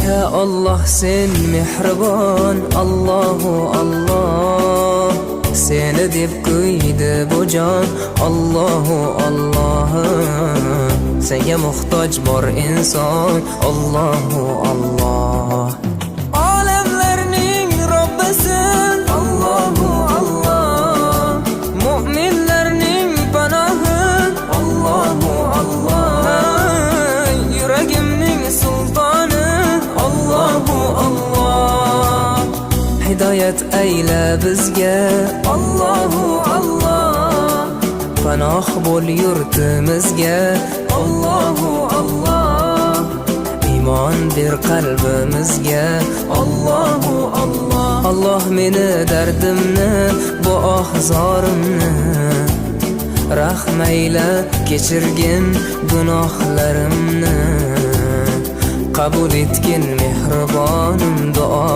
Ya Allah sen mehribon, Allahu Allah. Seni deb kuydi bu jon, Allahu Allah. Senga muhtoj bor inson, Allahu Allah. Olamlarning Robbisin, Allahu Allah. Mu'minlarning panohi, Allahu Allah. Yuragimning sultoni, Allahu Allah. Hidayat ayla bizga, Allahu Allah. Panoh bo'l yurtimizga, Allahu Allah. Iymon ber qalbimizga, Allahu Allah. Allah meni dardimni, bu ohzorimni rahmayla kechirgin gunohlarimni. Qabul etgin mehribonim duo